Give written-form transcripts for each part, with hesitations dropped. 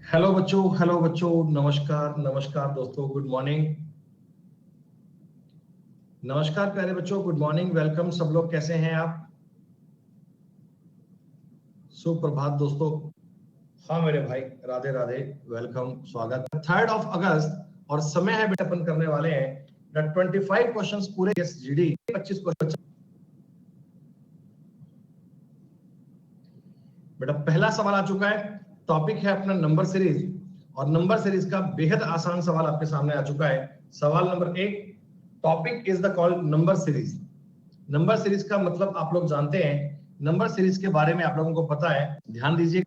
Hello बच्चों, नमस्कार नमस्कार दोस्तों, गुड मॉर्निंग। नमस्कार प्यारे बच्चों, गुड मॉर्निंग, वेलकम। सब लोग कैसे हैं आप? सुप्रभात दोस्तों। हाँ मेरे भाई, राधे राधे, वेलकम, स्वागत। 3 अगस्त और समय है बेटा, अपन करने वाले हैं 25 क्वेश्चंस पूरे जीडी 25 क्वेश्चन। बेटा पहला सवाल आ चुका है। टॉपिक है अपना नंबर सीरीज, और नंबर सीरीज का बेहद आसान सवाल आपके सामने आ चुका है। सवाल number 1, topic is the called number series. Number series का मतलब आप लोग जानते हैं। नंबर सीरीज के बारे में आप लोगों को पता है, ध्यान दीजिए,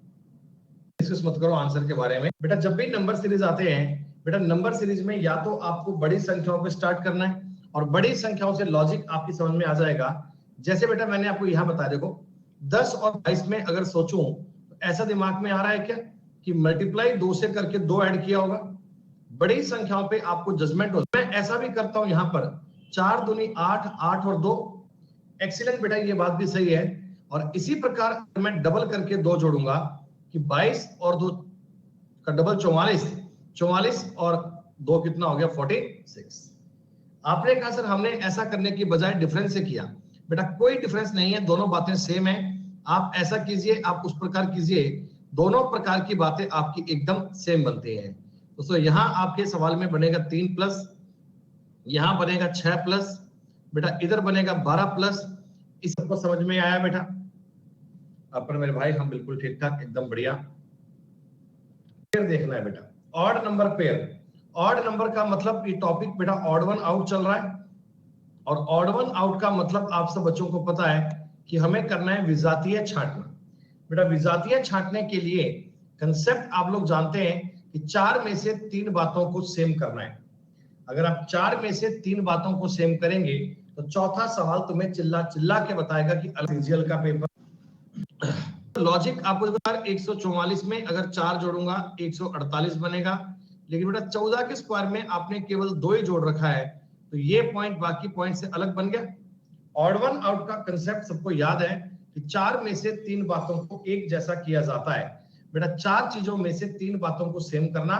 डिस्कस मत करो आंसर के बारे में। बेटा जब भी नंबर सीरीज आते हैं, बेटा नंबर सीरीज में या तो आपको बड़ी संख्याओं पे स्टार्ट करना है, और बड़ी संख्याओं से लॉजिक आपकी समझ में आ जाएगा। जैसे बेटा मैंने आपको यहां बता, देखो 10 और 22 में अगर सोचूं तो ऐसा दिमाग में आ रहा है क्या कि मल्टीप्लाई 2 से करके 2 ऐड किया होगा। बड़ी संख्याओं पे आपको जजमेंट हो। मैं ऐसा भी करता हूं, यहां पर 4 दूनी 8, 8 और 2। एक्सीलेंट बेटा, ये बात भी सही है। और इसी प्रकार मैं डबल करके 2 जोड़ूंगा कि 22 और 2 का डबल 44, 44 और 2 कितना हो गया 46। आपने कहा सर हमने ऐसा करने की बजाय डिफरेंस से किया। बेटा कोई डिफरेंस नहीं है, दोनों बातें सेम है। आप ऐसा कीजिए, आप उस प्रकार कीजिए, दोनों प्रकार की बातें आपकी एकदम सेम बनती हैं। दोस्तों यहां आपके सवाल में बनेगा 3 प्लस, यहां बनेगा 6 प्लस, बेटा इधर बनेगा 12 प्लस। इस सबको समझ में आया बेटा? अपन मेरे भाई हम बिल्कुल ठीक ठाक, एकदम बढ़िया। पेयर देखना है बेटा, odd number pair. Odd number का मतलब ये टॉपिक बेटा ऑड वन आउट चल रहा है, और ऑड वन आउट का मतलब आप सब बच्चों को पता है कि हमें करना है विजातीय छांटना। बेटा विजातीय छांटने के लिए कंसेप्ट आप लोग जानते हैं कि 4 में से 3 बातों को सेम करना है। अगर आप 4 में से 3 बातों को सेम करेंगे तो चौथा सवाल तुम्हें चिल्ला चिल्ला के बताएगा कि सीजीएल का पेपर। लॉजिक आपको 144 में अगर 4 जोड़ूंगा 148 बनेगा, लेकिन बेटा 14 के स्क्वायर में आपने केवल 2 ही जोड़ रखा है, तो ये पॉइंट बाकी पॉइंट से अलग बन गया। ऑड वन आउट का कंसेप्ट सबको याद है कि 4 में से 3 बातों को एक जैसा किया जाता है। बेटा 4 चीजों में से 3 बातों को सेम करना।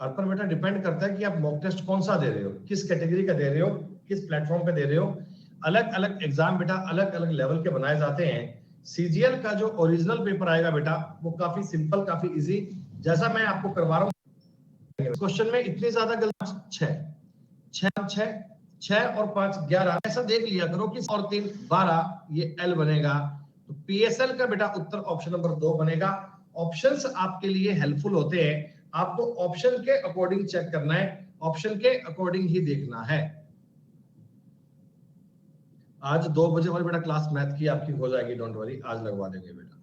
पर बेटा डिपेंड करता है कि आप मॉक टेस्ट कौन सा दे रहे हो, किस कैटेगरी का दे रहे हो, किस प्लेटफॉर्म पे दे रहे हो। अलग अलग एग्जाम बेटा अलग अलग लेवल के बनाए जाते हैं। सीजीएल का जो ओरिजिनल पेपर आएगा बेटा वो काफी सिंपल, काफी इजी, जैसा मैं आपको करवा रहा हूँ। क्वेश्चन में इतनी ज्यादा गलती, 6 और 5 11, ऐसा देख लिया करो कि और 3 12, ये एल बनेगा। तो पीएसएल का बेटा उत्तर ऑप्शन नंबर 2 बनेगा। ऑप्शंस आपके लिए हेल्पफुल होते हैं, आपको ऑप्शन के अकॉर्डिंग चेक करना है, ऑप्शन के अकॉर्डिंग ही देखना है। आज 2 बजे वाली बेटा क्लास मैथ की आपकी हो जाएगी, डोंट वरी, आज लगवा देंगे बेटा।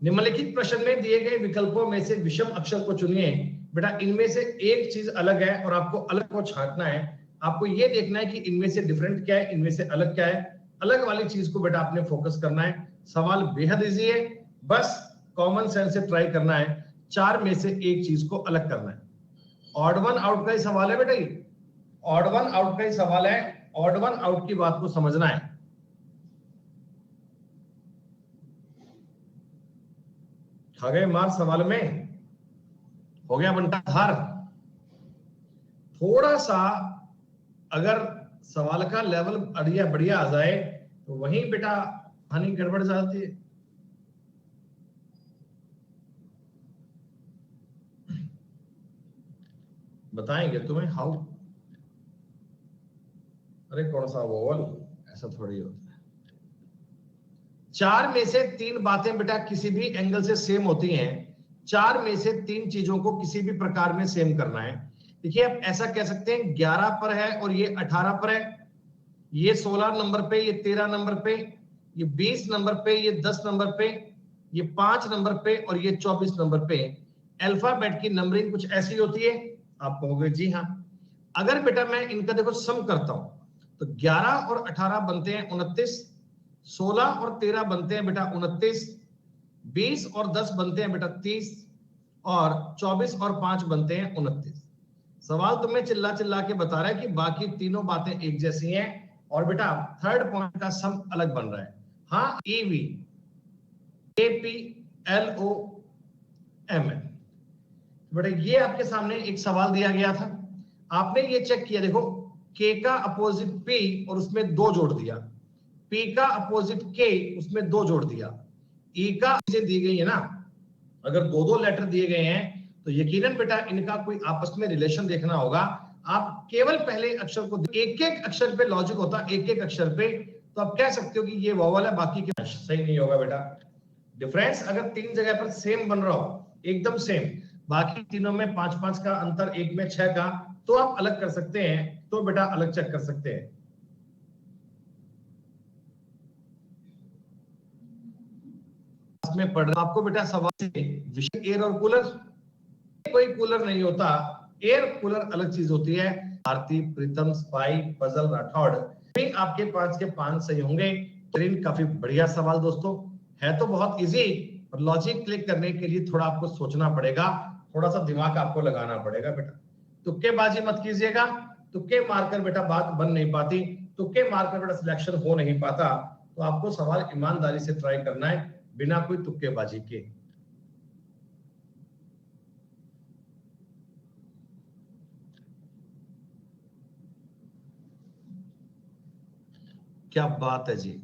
निम्नलिखित प्रश्न में दिए गए विकल्पों में से विषम अक्षर को चुनिए। बेटा इनमें से एक चीज अलग है और आपको अलग को छांटना है। आपको यह देखना है कि इनमें से डिफरेंट क्या है, इनमें से अलग क्या है। अलग वाली चीज को बेटा आपने फोकस करना है। सवाल बेहद इजी है, बस कॉमन सेंस से ट्राई करना है। 4 में से एक चीज को अलग करना है। ऑड वन आउट का ही सवाल है बेटा, ये ऑड वन आउट का ही सवाल है। ऑड वन आउट की बात को समझना है। खा गए मार सवाल में, हो गया बंटा धार। थोड़ा सा अगर सवाल का लेवल बढ़िया बढ़िया आ जाए तो वहीं बेटा हानि गड़बड़ जाती है। बताएंगे तुम्हें हाउ। अरे कौन सा वोवल, ऐसा थोड़ी होता है। 4 में से 3 बातें बेटा किसी भी एंगल से सेम होती हैं। 4 में से 3 चीजों को किसी भी प्रकार में सेम करना है। देखिए आप ऐसा कह सकते हैं 11 पर है और ये 18 पर है, ये 16 नंबर पे, ये 13 नंबर पे, ये 20 नंबर पे, ये 10 नंबर पे, ये 5 नंबर पे और ये 24 नंबर पे। अल्फाबेट की नंबरिंग कुछ ऐसी होती है। आप कहोगे जी हाँ। अगर बेटा मैं इनका देखो सम करता हूं तो 11 और 18 बनते हैं 29, 16 और 13 बनते हैं बेटा 29, 20 और 10 बनते हैं बेटा 30, और 24 और 5 बनते हैं 29। सवाल तुम्हें चिल्ला चिल्ला के बता रहा है कि बाकी तीनों बातें एक जैसी हैं, और बेटा थर्ड पॉइंट का सम अलग बन रहा है। हाँ, ईवी APLOMN। बेटा ये आपके सामने एक सवाल दिया गया था, आपने ये चेक किया, देखो K का अपोजिट P और उसमें 2 जोड़ दिया, P का अपोजिट K उसमें 2 जोड़ दिया, E का चीजें दी गई है ना, अगर 2-2 लेटर दिए गए हैं तो यकीनन बेटा इनका कोई आपस में रिलेशन देखना होगा। आप केवल पहले अक्षर को, एक एक अक्षर पे लॉजिक होता, एक एक अक्षर पे, तो आप कह सकते हो कि ये वोवल है, बाकी के सही नहीं होगा बेटा। डिफरेंस अगर 3 जगह पर सेम बन रहा हो, एकदम सेम, बाकी तीनों में 5-5 का अंतर, एक में 6 का, तो आप अलग कर सकते हैं, तो बेटा अलग चेक कर सकते हैं। में पढ़ रहा आपको बेटा सवाल से विषय एयर और कूलर, कोई कूलर नहीं होता, एयर कूलर अलग चीज होती है। आरती, प्रीतम, स्पाई, पजल, राठौड़, भी आपके 5 के 5 सही होंगे। काफी बढ़िया सवाल दोस्तों, है तो बहुत इजी, और लॉजिक क्लिक करने के लिए थोड़ा आपको सोचना पड़ेगा, थोड़ा सा दिमाग आपको लगाना पड़ेगा बेटा। तुक्केबाजी मत कीजिएगा, तुक्के मारकर बेटा बात बन नहीं पाती, तुक्के मारकर बेटा सिलेक्शन हो नहीं पाता, तो आपको सवाल ईमानदारी से ट्राई करना है, बिना कोई तुक्केबाजी के। क्या बात है जी,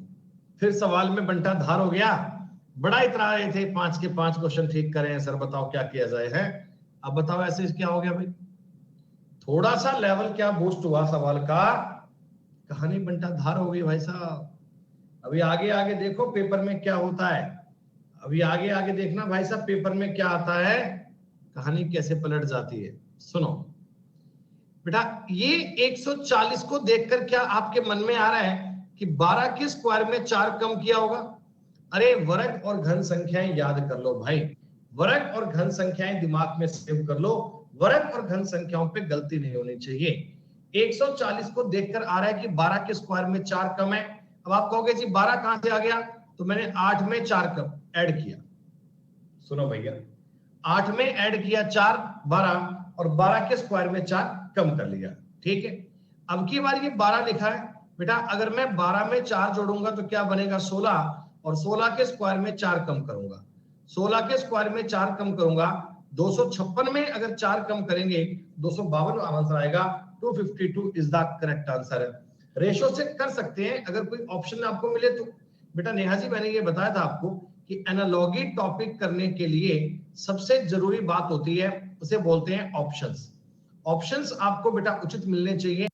फिर सवाल में बंटा धार हो गया, बड़ा इतरा रहे थे 5 के 5 क्वेश्चन ठीक करें सर, बताओ क्या किया जाए है। अब बताओ ऐसे क्या हो गया भाई, थोड़ा सा लेवल क्या बूस्ट हुआ सवाल का, कहानी बंटा धार हो गई भाई साहब। अभी आगे आगे देखो पेपर में क्या होता है, अभी आगे आगे देखना भाई साहब पेपर में क्या आता है, कहानी कैसे पलट जाती है। सुनो बेटा, ये 140 को देखकर क्या आपके मन में आ रहा है कि 12 के स्क्वायर में 4 कम किया होगा? अरे वर्ग और घन संख्याएं याद कर लो भाई, वर्ग और घन संख्याएं दिमाग में सेव कर लो, वर्ग और घन संख्याओं पे गलती नहीं होनी चाहिए। 140 को देखकर आ रहा है कि 12 के स्क्वायर में 4 कम है। अब आप कहोगे जी 12 कहां से आ गया, तो मैंने 8 में 4 कम ऐड किया। सुनो भैया, 8 में ऐड किया 4, 12, और 12 के स्क्वायर में 4 कम कर लिया, ठीक है। अब की बार ये 12 लिखा है बेटा, अगर मैं 12 में 4 जोड़ूंगा तो क्या बनेगा 16, और 16 के स्क्वायर में 4 कम करूंगा, 16 के स्क्वायर में 4 कम करूंगा, 256 में अगर 4 कम करेंगे 252 आंसर आएगा। 252 is the correct answer. Ratio से कर सकते हैं अगर कोई ऑप्शन आपको मिले तो। बेटा नेहा जी मैंने ये बताया था आपको कि एनालॉगी टॉपिक करने के लिए सबसे जरूरी बात होती है, उसे बोलते हैं ऑप्शंस। ऑप्शंस आपको बेटा उचित मिलने चाहिए।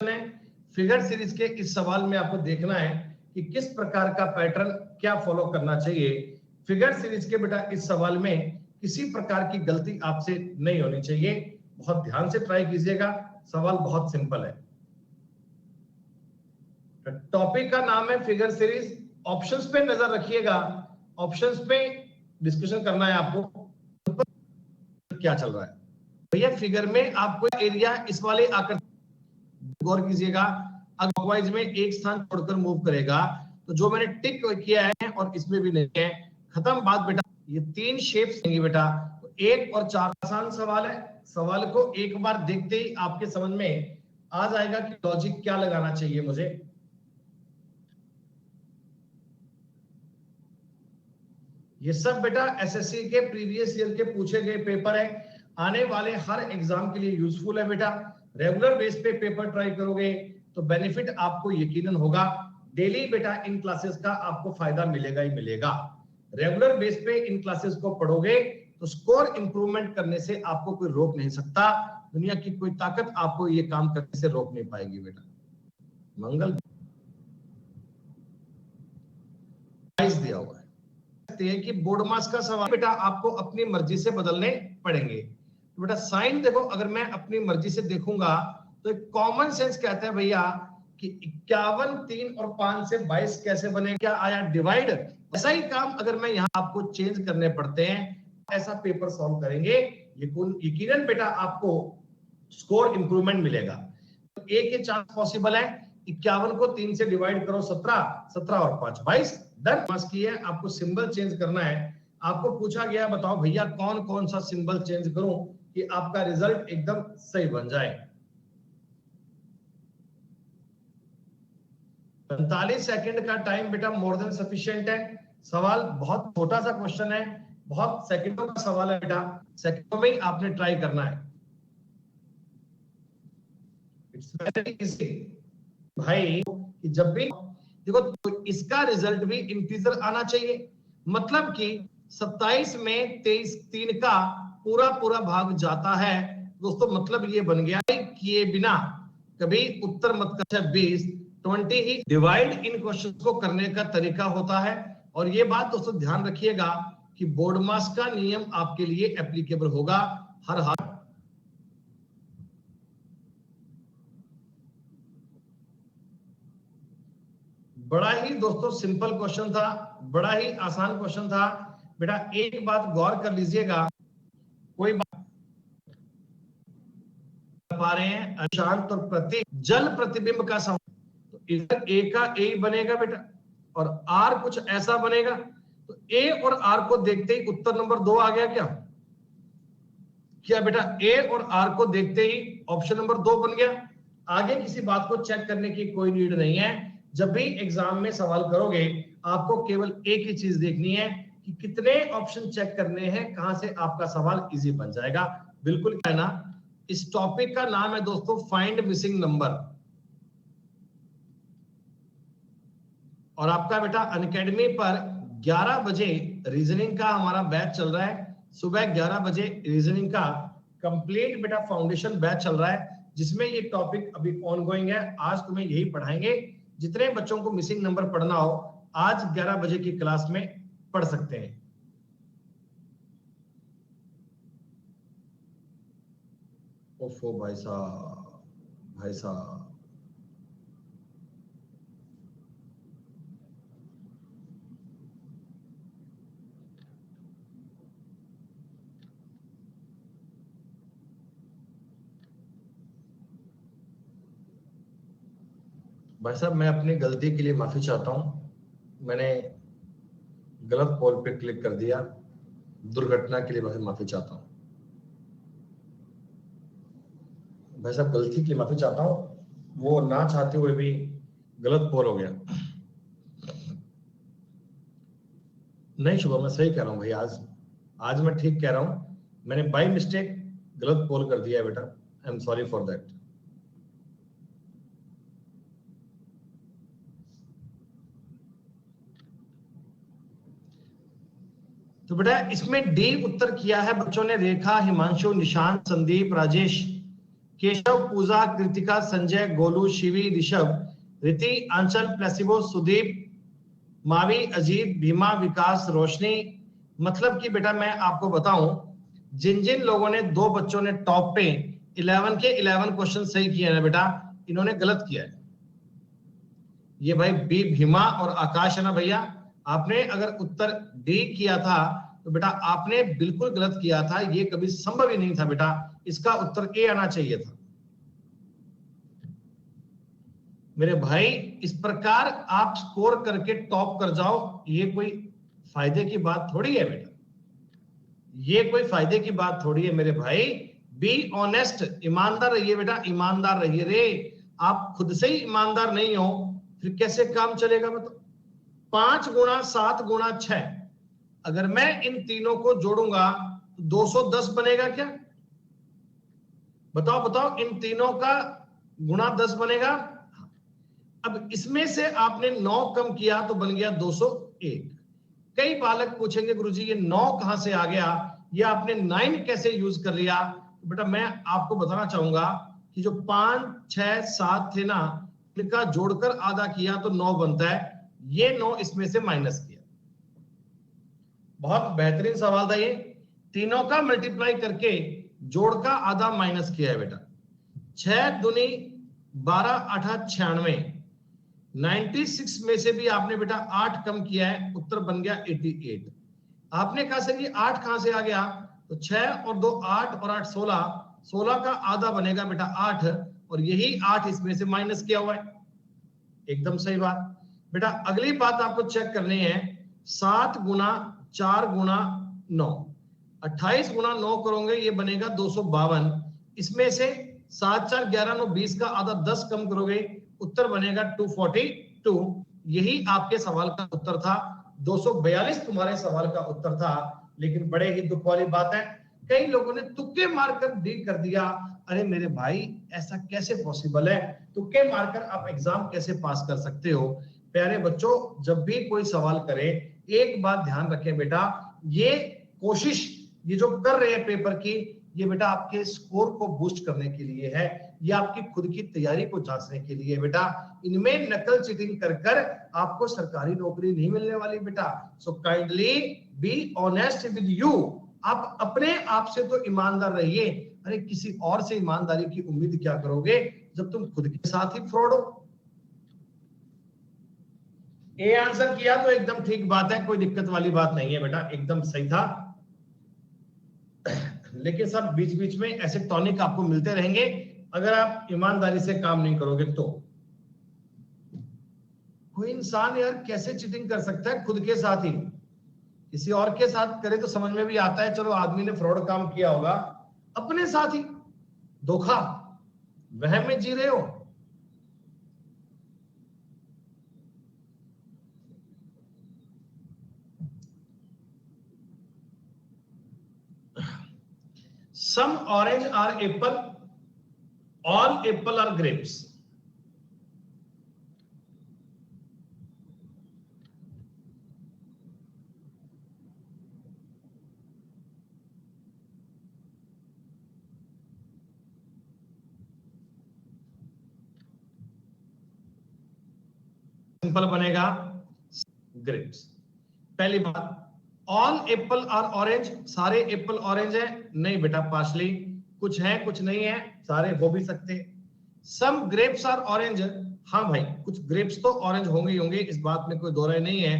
फिगर सीरीज के इस सवाल में आपको देखना है कि किस प्रकार का पैटर्न क्या फॉलो करना चाहिए। फिगर सीरीज के बेटा इस सवाल में किसी प्रकार की गलती आपसे नहीं होनी चाहिए, बहुत ध्यान से ट्राई कीजिएगा, सवाल बहुत सिंपल है। टॉपिक का नाम है फिगर सीरीज, ऑप्शंस पे नजर रखिएगा, ऑप्शंस पे डिस्कशन करना है आपको क्या चल रहा है। भैया फिगर में आपको एरिया इस वाले आकृति गौर कीजिएगा, अदरवाइज में एक स्थान छोड़कर मूव करेगा, तो जो मैंने टिक किया है और इसमें भी नहीं है, खत्म बात बेटा। ये 3 शेप्स होंगी बेटा, 1 और 4 आसान सवाल है, सवाल को एक बार देखते ही आपके समझ में आ जाएगा कि लॉजिक क्या लगाना चाहिए मुझे। ये सब बेटा एसएससी के प्रीवियस ईयर के पूछे गए पेपर है, आने वाले हर एग्जाम के लिए यूजफुल है बेटा। रेगुलर बेस पे पेपर ट्राई करोगे तो बेनिफिट आपको यकीनन होगा। डेली बेटा इन क्लासेस का आपको फायदा मिलेगा ही मिलेगा। रेगुलर बेस पे इन क्लासेस को पढ़ोगे तो स्कोर इंप्रूवमेंट करने से आपको कोई रोक नहीं सकता, दुनिया की कोई ताकत आपको ये काम करने से रोक नहीं पाएगी बेटा। मंगल दिया हुआ है कि बोर्ड मास का सवाल बेटा आपको अपनी मर्जी से बदलने पड़ेंगे। तो बेटा साइन देखो, अगर मैं अपनी मर्जी से देखूंगा तो एक कॉमन सेंस कहता है भैया कि 51 3 और 5 से 22 कैसे बने, क्या आया डिवाइड। ऐसा ही काम अगर मैं यहाँ आपको चेंज करने पड़ते हैं, ऐसा पेपर सॉल्व करेंगे, यकीनन बेटा आपको स्कोर इंप्रूवमेंट मिलेगा। तो एक ही चांस पॉसिबल है, 51 को 3 से डिवाइड करो 17, 17 और 5 22, डन। पास की है, आपको सिंबल चेंज करना है। आपको पूछा गया बताओ भैया कौन कौन सा सिंबल चेंज करूं कि आपका रिजल्ट एकदम सही बन जाए। 45 सेकंड का टाइम बेटा मोर देन सफिशिएंट है। सवाल बहुत छोटा सा क्वेश्चन है, बहुत सेकंडों का सवाल है बेटा, सेकंडों में ही आपने ट्राई करना है। इट्स वेरी इजी भाई, कि जब भी देखो तो इसका रिजल्ट भी इंटीजर आना चाहिए, मतलब कि 27 में 23 3 का पूरा पूरा भाग जाता है दोस्तों, मतलब ये बन गया किए बिना कभी उत्तर मत कर। 26 20 ही डिवाइड इन क्वेश्चन को करने का तरीका होता है। और ये बात दोस्तों ध्यान रखिएगा कि बोर्ड मास का नियम आपके लिए एप्लीकेबल होगा हर हाल। बड़ा ही दोस्तों सिंपल क्वेश्चन था, बड़ा ही आसान क्वेश्चन था बेटा। एक बात गौर कर लीजिएगा, कोई बात पा रहे हैं अशांत और प्रतीक जल प्रतिबिंब का सम, तो इधर ए का ए बनेगा बेटा और आर कुछ ऐसा बनेगा, तो ए और आर को देखते ही उत्तर नंबर 2 आ गया। क्या क्या बेटा, ए और आर को देखते ही ऑप्शन नंबर 2 बन गया। आगे किसी बात को चेक करने की कोई नीड नहीं है। जब भी एग्जाम में सवाल करोगे आपको केवल एक ही चीज देखनी है कि कितने ऑप्शन चेक करने हैं, कहां से आपका सवाल इजी बन जाएगा। बिल्कुल क्या है ना, इस टॉपिक का नाम है दोस्तों फाइंड मिसिंग नंबर। और आपका बेटा अनअकैडमी पर 11 बजे रीजनिंग का हमारा बैच चल रहा है। सुबह 11 बजे रीजनिंग का कंप्लीट बेटा फाउंडेशन बैच चल रहा है, जिसमें ये टॉपिक अभी ऑनगोइंग है। आज तुम्हें यही पढ़ाएंगे। जितने बच्चों को मिसिंग नंबर पढ़ना हो आज 11 बजे की क्लास में पढ़ सकते हैं। ओफो भाई साहब, भाई साहब भाई साहब, मैं अपनी गलती के लिए माफी चाहता हूं। मैंने गलत पोल पे क्लिक कर दिया, दुर्घटना के लिए माफी चाहता हूं। भाई साहब गलती के लिए माफी चाहता हूं, वो ना चाहते हुए भी गलत पोल हो गया। नहीं शुभम, मैं सही कह रहा हूं भाई, आज मैं ठीक कह रहा हूं। मैंने बाय मिस्टेक गलत पोल कर दिया है बेटा, I am sorry for that. तो बेटा इसमें डी उत्तर किया है बच्चों ने, रेखा, हिमांशु, निशांत, संदीप, राजेश, केशव, पूजा, कृतिका, संजय, गोलू, शिवी, ऋषभ, रिति, आंचल, प्लेसिबो, सुदीप, मावी, अजीत, भीमा, विकास, रोशनी। मतलब कि बेटा मैं आपको बताऊं, जिन जिन लोगों ने, 2 बच्चों ने टॉप पे 11 के 11 क्वेश्चन सही किए हैं बेटा, इन्होंने गलत किया है। ये भाई बी भीमा और आकाश है ना भैया, आपने अगर उत्तर डी किया था तो बेटा आपने बिल्कुल गलत किया था। ये कभी संभव ही नहीं था बेटा, इसका उत्तर ए आना चाहिए था मेरे भाई। इस प्रकार आप स्कोर करके टॉप कर जाओ, ये कोई फायदे की बात थोड़ी है बेटा, ये कोई फायदे की बात थोड़ी है मेरे भाई। बी ऑनेस्ट, ईमानदार रहिए बेटा, ईमानदार रहिए रे। आप खुद से ही ईमानदार नहीं हो फिर कैसे काम चलेगा बताओ। 5 गुणा 7 गुणा 6, अगर मैं इन तीनों को जोड़ूंगा तो 210 बनेगा क्या? बताओ बताओ, इन तीनों का गुणा 10 बनेगा। अब इसमें से आपने 9 कम किया तो बन गया 201। कई बालक पूछेंगे गुरुजी ये 9 कहां से आ गया, ये आपने 9 कैसे यूज कर लिया? तो बेटा मैं आपको बताना चाहूंगा कि जो 5 6 7 थे ना, इनका जोड़कर आधा किया तो 9 बनता है, ये 9 इसमें से माइनस किया। बहुत बेहतरीन सवाल था ये। तीनों का मल्टीप्लाई करके जोड़ का आधा माइनस किया है बेटा। 6 दूनी 12 8 96, 96 में से भी आपने बेटा 8 कम किया है, उत्तर बन गया 88। आपने कहा सर ये 8 कहां से आ गया? तो 6 और 2 8 और 8 16, 16 का आधा बनेगा बेटा 8, और यही 8 इसमें से माइनस किया हुआ है। एकदम सही बात बेटा। अगली बात आपको चेक करनी है, 7 गुना 4 गुना 9, 28 गुना 9 करोगे ये बनेगा 252। इसमें से 7 4 11 9 20 का आधा 10 कम करोगे, उत्तर बनेगा 242। 2 यही आपके सवाल का उत्तर था। 242 तुम्हारे सवाल का उत्तर था। लेकिन बड़े ही दुख वाली बात है, कई लोगों ने तुक्के मारकर डी कर दिया। अरे मेरे भाई, ऐसा कैसे पॉसिबल है? तुक्के मारकर आप एग्जाम कैसे पास कर सकते हो? प्यारे बच्चों, जब भी कोई सवाल करे, एक बात ध्यान रखें बेटा, ये कोशिश ये जो कर रहे हैं पेपर की, ये बेटा आपके स्कोर को बूस्ट करने के लिए है, ये आपकी खुद की तैयारी को जांचने के लिए बेटा। इनमें नकल चीटिंग कर कर आपको सरकारी नौकरी नहीं मिलने वाली बेटा। So kindly be honest with you. आप अपने आप से तो ईमानदार रहिए। अरे किसी और से ईमानदारी की उम्मीद क्या करोगे जब तुम खुद के साथ ही फ्रॉड हो? ए आंसर किया तो एकदम ठीक बात है, कोई दिक्कत वाली बात नहीं है बेटा, एकदम सही था। लेकिन सब बीच बीच में ऐसे टॉनिक आपको मिलते रहेंगे अगर आप ईमानदारी से काम नहीं करोगे तो। कोई इंसान यार कैसे चीटिंग कर सकता है खुद के साथ ही? किसी और के साथ करे तो समझ में भी आता है, चलो आदमी ने फ्रॉड काम किया होगा। अपने साथ ही धोखा, वहम में जी रहे हो। Some orange are apple, all apple are grapes. Simple बनेगा ग्रेप्स। पहली बात, ऑल एप्पल आर ऑरेंज, सारे एप्पल ऑरेंज है? नहीं बेटा, पार्शली, कुछ है कुछ नहीं है, सारे हो भी सकते। सम ग्रेप्स आर ऑरेंज, हाँ भाई कुछ ग्रेप्स तो ऑरेंज होंगे ही होंगे, इस बात में कोई दो राय नहीं है।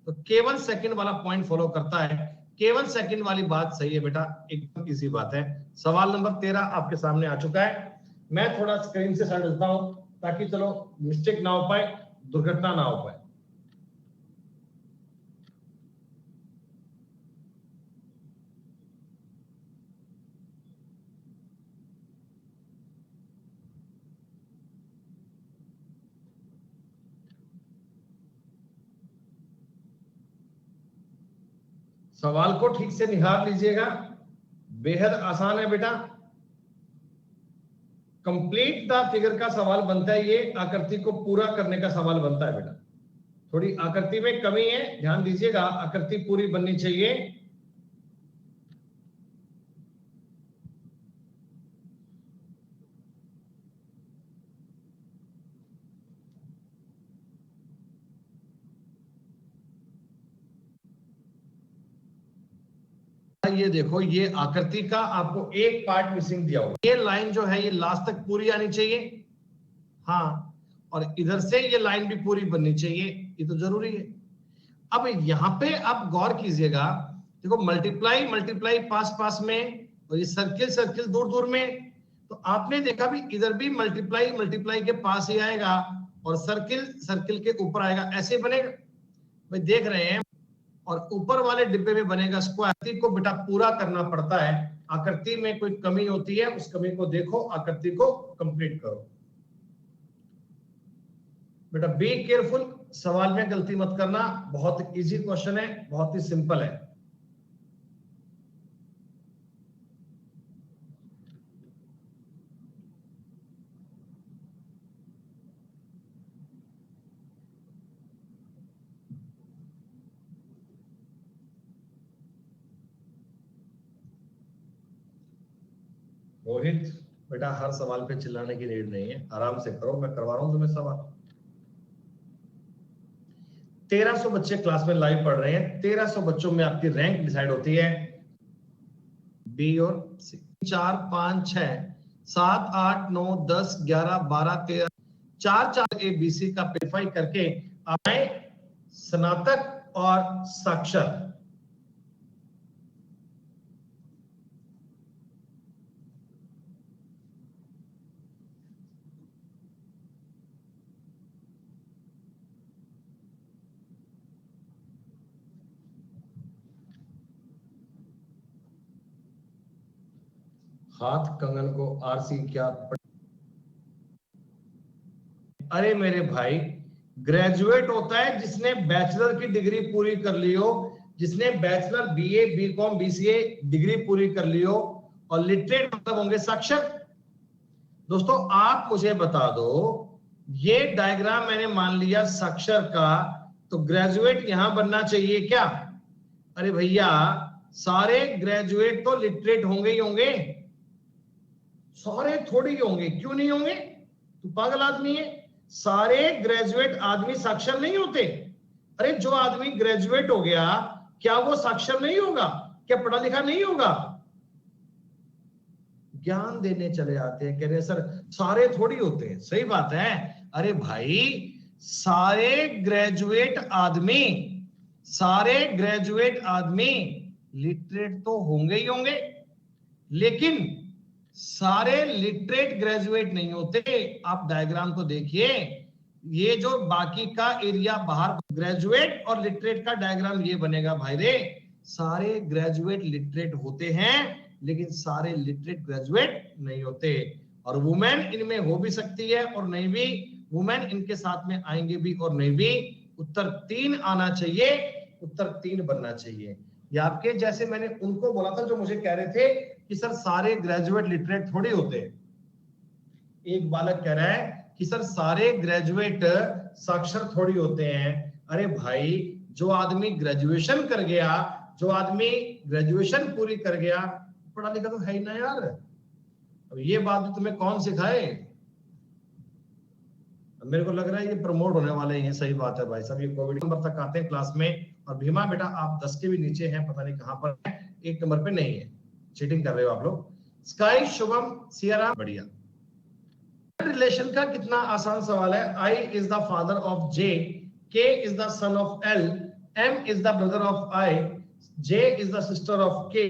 तो केवल सेकंड वाला पॉइंट फॉलो करता है, केवल सेकंड वाली बात सही है बेटा, एकदम इजी बात है। सवाल नंबर 13 आपके सामने आ चुका है। मैं थोड़ा स्क्रीन से हट जाता हूं ताकि चलो मिस्टेक ना हो पाए, दुर्घटना ना हो पाए। सवाल को ठीक से निहार लीजिएगा, बेहद आसान है बेटा। कंप्लीट द फिगर का सवाल बनता है, ये आकृति को पूरा करने का सवाल बनता है बेटा। थोड़ी आकृति में कमी है, ध्यान दीजिएगा, आकृति पूरी बननी चाहिए। ये देखो, ये आकृति का आपको एक पार्ट मिसिंग दिया होगा, ये लाइन जो है ये लास्ट तक पूरी आनी चाहिए। हाँ, और इधर से ये लाइन भी पूरी बननी चाहिए, ये तो जरूरी है। अब यहां पे आप गौर कीजिएगा, देखो मल्टीप्लाई मल्टीप्लाई पास पास में, और ये सर्किल सर्किल दूर दूर में। तो आपने देखा भी इधर भी मल्टीप्लाई मल्टीप्लाई के पास ही आएगा और सर्किल सर्किल के ऊपर आएगा, ऐसे बनेगा भाई, देख रहे हैं। और ऊपर वाले डिब्बे में बनेगा स्क्वायर। को बेटा पूरा करना पड़ता है, आकृति में कोई कमी होती है उस कमी को देखो, आकृति को कंप्लीट करो बेटा। बी केयरफुल, सवाल में गलती मत करना, बहुत इजी क्वेश्चन है, बहुत ही सिंपल है। रोहित बेटा, हर सवाल पे चिल्लाने की नीड नहीं है, आराम से करो, मैं करवा रहा हूं तुम्हें सवाल। 1300 बच्चे क्लास में लाइव पढ़ रहे हैं, 1300 बच्चों में आपकी रैंक डिसाइड होती है। बी और सी, 4 5 6 7 8 9 10 11 12 13, 4 ABC का पेफाई करके आए स्नातक और साक्षर। हाथ कंगन को आरसी क्या? अरे मेरे भाई, ग्रेजुएट होता है जिसने बैचलर की डिग्री पूरी कर ली हो, जिसने bachelor BA BCom BCA degree पूरी कर ली हो। और लिटरेट मतलब होंगे साक्षर। दोस्तों आप मुझे बता दो, ये डायग्राम मैंने मान लिया साक्षर का, तो ग्रेजुएट यहां बनना चाहिए क्या? अरे भैया सारे ग्रेजुएट तो लिटरेट होंगे ही होंगे, सारे थोड़ी होंगे, क्यों नहीं होंगे? तू पागल आदमी है। सारे ग्रेजुएट आदमी साक्षर नहीं होते। अरे जो आदमी ग्रेजुएट हो गया क्या वो साक्षर नहीं होगा? क्या पढ़ा लिखा नहीं होगा? ज्ञान देने चले आते हैं, कह रहे सर सारे थोड़ी होते हैं। सही बात है। अरे भाई सारे ग्रेजुएट आदमी, सारे ग्रेजुएट आदमी लिटरेट तो होंगे ही होंगे, लेकिन सारे लिटरेट ग्रेजुएट नहीं होते। आप डायग्राम को देखिए, ये जो बाकी का एरिया बाहर, ग्रेजुएट और लिटरेट का डायग्राम ये बनेगा भाई रे। सारे ग्रेजुएट लिटरेट होते हैं लेकिन सारे लिटरेट ग्रेजुएट नहीं होते। और वुमेन इनमें हो भी सकती है और नहीं भी, वुमेन इनके साथ में आएंगे भी और नहीं भी। उत्तर 3 आना चाहिए, उत्तर 3 बनना चाहिए। ये आपके जैसे मैंने उनको बोला था जो मुझे कह रहे थे कि सर सारे ग्रेजुएट लिटरेट थोड़ी होते। एक बालक कह रहा है कि सर सारे ग्रेजुएट साक्षर थोड़ी होते हैं। अरे भाई जो आदमी ग्रेजुएशन कर गया, जो आदमी ग्रेजुएशन पूरी कर गया, पढ़ा लिखा तो है ही ना यार। अब ये बात भी तुम्हें कौन सिखाए? मेरे को लग रहा है ये प्रमोट होने वाले हैं। सही बात है भाई साहब, ये कोविड नंबर तक आते हैं क्लास में। और भीमा बेटा आप 10 के भी नीचे हैं, पता नहीं कहां पर, 1 नंबर पे नहीं है, चीटिंग कर रहे हो आप लोग। स्काई, शुभम, सियाराम, बढ़िया। रिलेशन का कितना आसान सवाल है। I is the father of J, K is the son of L, M is the brother of I, J is the sister of K,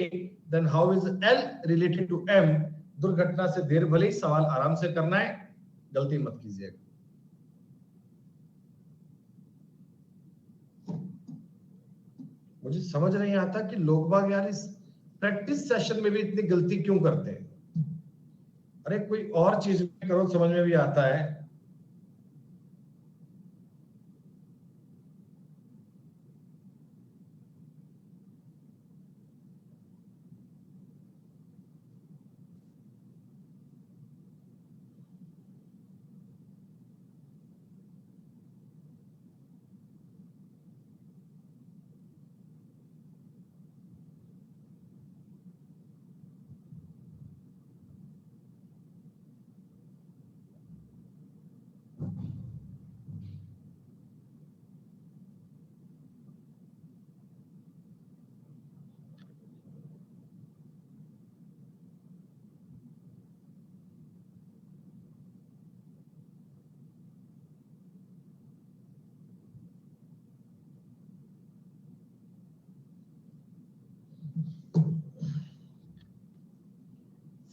then how is L related to M. दुर्घटना से देर भली, सवाल आराम से करना है, गलती मत कीजिएगा। मुझे समझ नहीं आता कि लोग बाग यार इस प्रैक्टिस सेशन में भी इतनी गलती क्यों करते हैं। अरे कोई और चीज करो, समझ में भी आता है।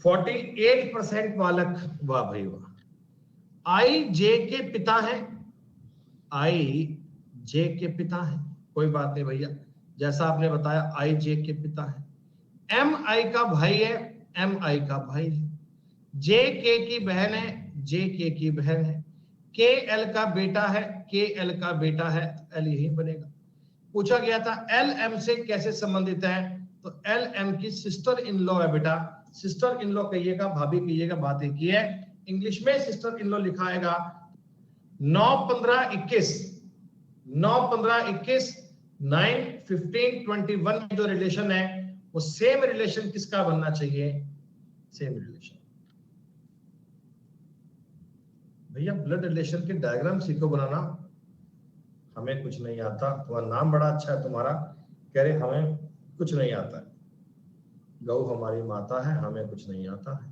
फोर्टी 48% बालक, वाह भाई वाह। आई जे के पिता है, आई जे के पिता है, कोई बात नहीं भैया, जैसा आपने बताया आई जे के पिता है। एम आई का भाई है, एम आई का भाई है। जे के की बहन है, जे के की बहन है। के एल का बेटा है, के एल का बेटा है, एल यही बनेगा। पूछा गया था एल एम से कैसे संबंधित है, तो एल एम की सिस्टर इन लॉ है बेटा। सिस्टर इन लॉ कहिएगा, भाभी कहिएगा, बात एक ही है। इंग्लिश में सिस्टर इन लॉ लिखा आएगा 9 15 21, 9 15 21, 9 15 21 जो रिलेशन है वो सेम रिलेशन किसका बनना चाहिए? Same relation. भैया ब्लड रिलेशन के डायग्राम सीखो बनाना। हमें कुछ नहीं आता। तुम्हारा नाम बड़ा अच्छा है तुम्हारा, कह रहे हमें कुछ नहीं आता है। गौ हमारी माता है, हमें कुछ नहीं आता है।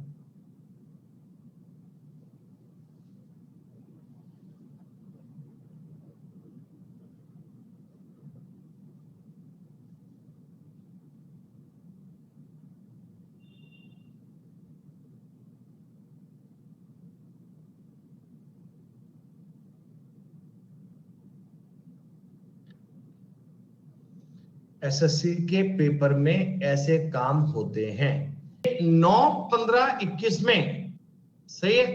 एसएससी के पेपर में ऐसे काम होते हैं। 9 15 21 में, सही है।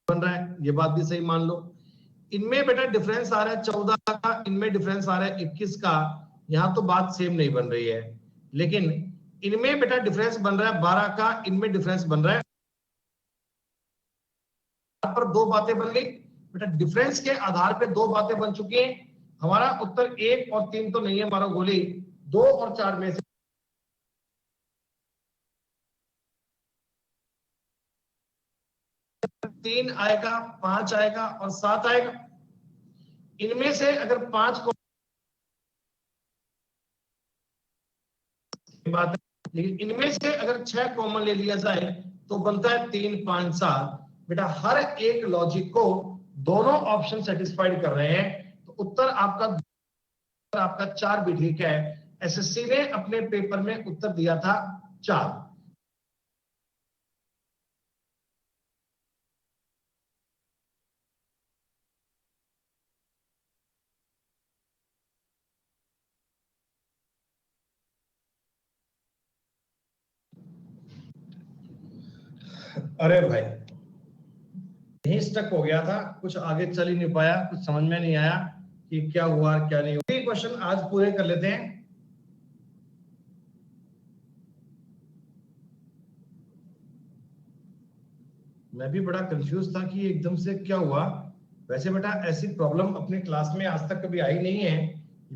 बन रहा है, ये बात भी सही मान लो। इनमें बेटा डिफरेंस आ रहा है 14 का, इनमें डिफरेंस आ रहा है 21 का, यहां तो बात सेम नहीं बन रही है। लेकिन इनमें बेटा डिफरेंस बन रहा है 12 का, इनमें डिफरेंस बन रहा है, पर दो बातें बन गई बेटा, डिफरेंस के आधार पे दो बातें बन चुकी हैं। हमारा उत्तर 1 और 3 तो नहीं है हमारा गोली, 2 और 4 में से 3 आएगा, 5 आएगा और 7 आएगा। इनमें से अगर 5 को बात है, लेकिन इनमें से अगर 6 कॉमन ले लिया जाए तो बनता है 3, 5, 7। बेटा हर एक लॉजिक को दोनों ऑप्शन सेटिस्फाइड कर रहे हैं, तो उत्तर आपका 4 भी ठीक है। एसएससी ने अपने पेपर में उत्तर दिया था 4। अरे भाई यहीं स्टक हो गया था, कुछ आगे चल ही नहीं पाया, कुछ समझ में नहीं आया कि क्या हुआ क्या नहीं हुआ। क्वेश्चन आज पूरे कर लेते हैं। मैं भी बड़ा कंफ्यूज था कि एकदम से क्या हुआ। वैसे बेटा ऐसी प्रॉब्लम अपने क्लास में आज तक कभी आई नहीं है,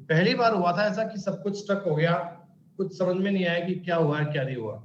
पहली बार हुआ था ऐसा कि सब कुछ स्टक हो गया, कुछ समझ में नहीं आया कि क्या हुआ है क्या नहीं हुआ।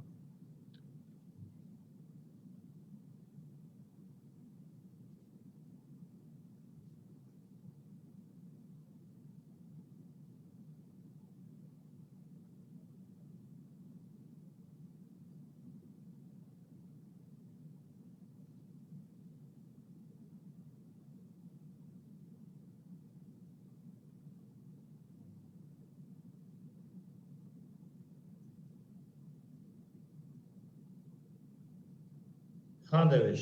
हाँ देवेश,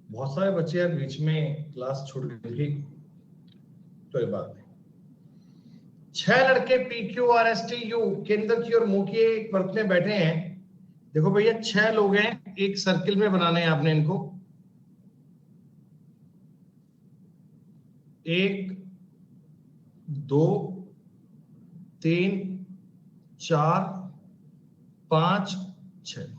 बहुत सारे बच्चे यार बीच में क्लास छूट गई थी, कोई बात नहीं। 6 लड़के P Q R S T U केंद्र की और मुंह की एक वर्ग में बैठे हैं। देखो भैया 6 लोग हैं, एक सर्किल में बनाने हैं आपने इनको। 1, 2, 3, 4, 5, 6।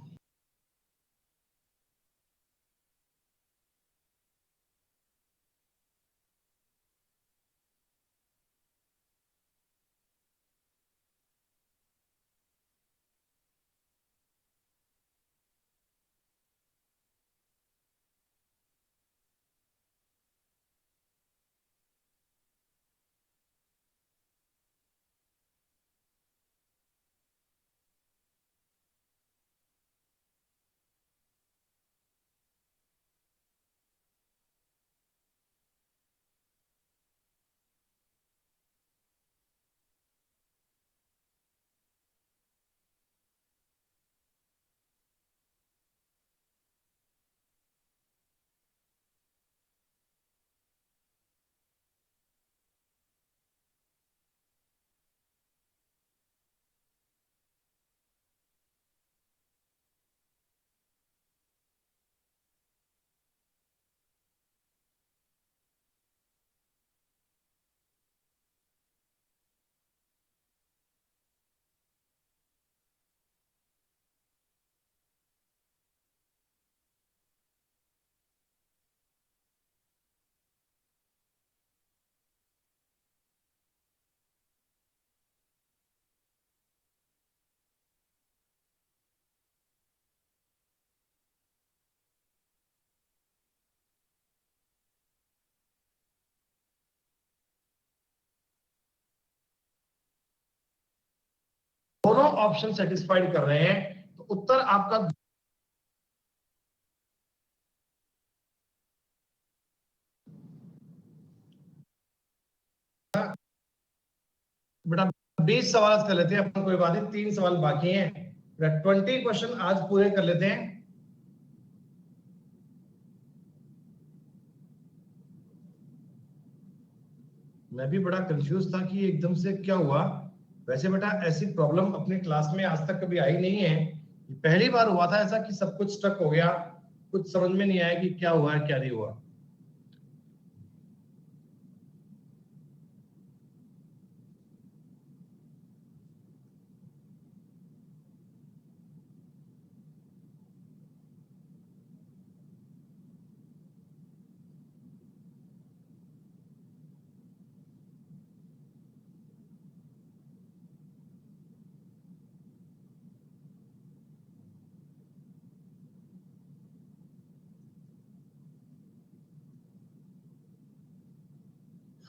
दोनों ऑप्शन सेटिस्फाइड कर रहे हैं, तो उत्तर आपका बेटा 20 सवाल कर लेते हैं अपन, कोई बात नहीं, 3 सवाल बाकी हैं। 20 क्वेश्चन आज पूरे कर लेते हैं। मैं भी बड़ा कंफ्यूज था कि एकदम से क्या हुआ। वैसे बेटा ऐसी प्रॉब्लम अपने क्लास में आज तक कभी आई नहीं है, पहली बार हुआ था ऐसा कि सब कुछ स्टक हो गया, कुछ समझ में नहीं आया कि क्या हुआ है क्या नहीं हुआ।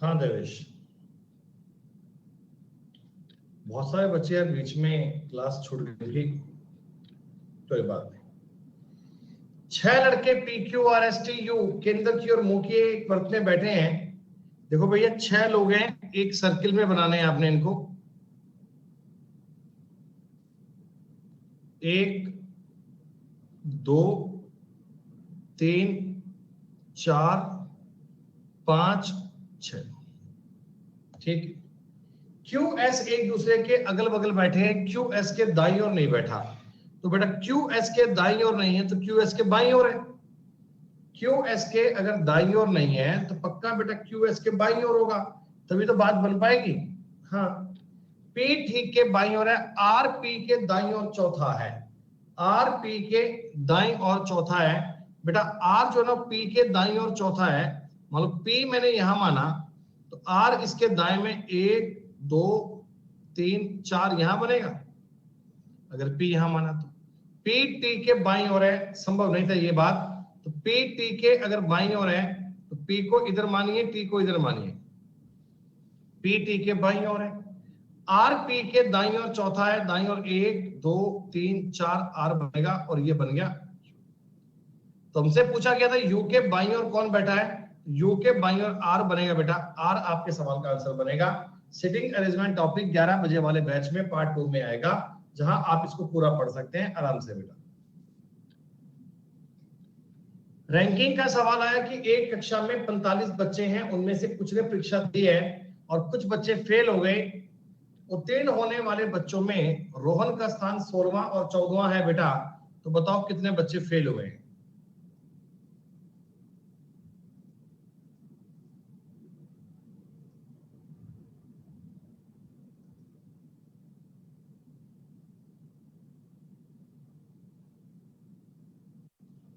हाँ देवेश, बहुत सारे बच्चे यार बीच में क्लास छूट गई थी, तो ये बात नहीं। 6 लड़के P Q R S T U केंद्र की और मुंह के वर्त में बैठे हैं। देखो भैया 6 लोग हैं, एक सर्किल में बनाने हैं आपने इनको। 1 2 3 4 5 6, ठीक है। क्यू एस एक दूसरे के अगल बगल बैठे हैं, क्यू एस के दाईं ओर नहीं बैठा। तो बेटा क्यू एस के दाईं ओर नहीं है तो क्यू एस के बाईं ओर है। क्यू एस के अगर दाईं ओर नहीं है तो पक्का बेटा क्यू एस के बाईं ओर होगा, तभी तो बात बन पाएगी। हाँ, पी ठीक के बाईं ओर है, आर पी के दाईं ओर चौथा है। आर पी के दाईं ओर चौथा है बेटा। आर जो ना पी के दाईं ओर चौथा है, मतलब पी मैंने यहां माना तो आर इसके दाएं में 1 2 3 4 यहां बनेगा। अगर पी यहां माना तो पी टी के बाईं ओर है, संभव नहीं था ये बात। तो पी टी के अगर बाईं ओर है तो पी को इधर मानिए, टी को इधर मानिए। पी टी के बाईं ओर है, आर पी के दाईं ओर चौथा है, दाईं ओर 1 2 3 4 आर बनेगा और ये बन गया। तो हमसे पूछा गया था यू के बाईं ओर कौन बैठा है, यू के बाईं ओर आर बनेगा बेटा। आर आपके सवाल का आंसर बनेगा। सिटिंग अरेंजमेंट टॉपिक 11 बजे वाले बैच में पार्ट 2 में आएगा, जहां आप इसको पूरा पढ़ सकते हैं आराम से बेटा। रैंकिंग का सवाल आया कि एक कक्षा में 45 बच्चे हैं, उनमें से कुछ ने परीक्षा दी है और कुछ बच्चे फेल हो गए। उत्तीर्ण होने वाले बच्चों में रोहन का स्थान 16वां और 14वां है बेटा। तो बताओ कितने बच्चे फेल हुए।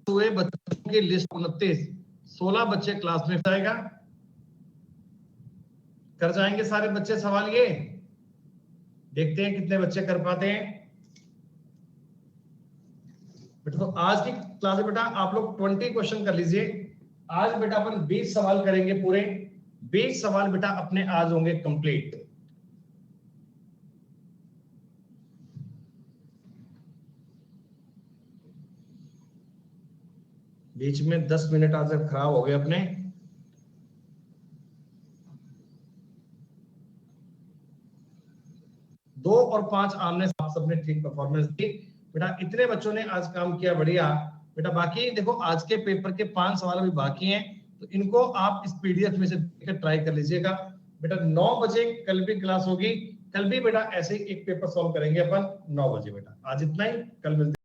हुए बच्चों की लिस्ट 29, 16 बच्चे क्लास में आएगा। कर जाएंगे सारे बच्चे सवाल ये, देखते हैं कितने बच्चे कर पाते हैं बेटा। तो आज की क्लास में बेटा आप लोग 20 क्वेश्चन कर लीजिए। आज बेटा अपन 20 सवाल करेंगे पूरे, 20 सवाल बेटा अपने आज होंगे कंप्लीट। बीच में 10 मिनट आज खराब हो गए अपने। 2 और 5 आमने सामने सबने ठीक परफॉर्मेंस दी बेटा। इतने बच्चों ने आज काम किया, बढ़िया बेटा। बाकी देखो आज के पेपर के 5 सवाल अभी बाकी हैं, तो इनको आप इस पीडीएफ में से ट्राई कर लीजिएगा बेटा। 9 बजे कल भी क्लास होगी, कल भी बेटा ऐसे ही एक पेपर सॉल्व करेंगे अपन 9 बजे बेटा। आज इतना ही, कल मिलते हैं।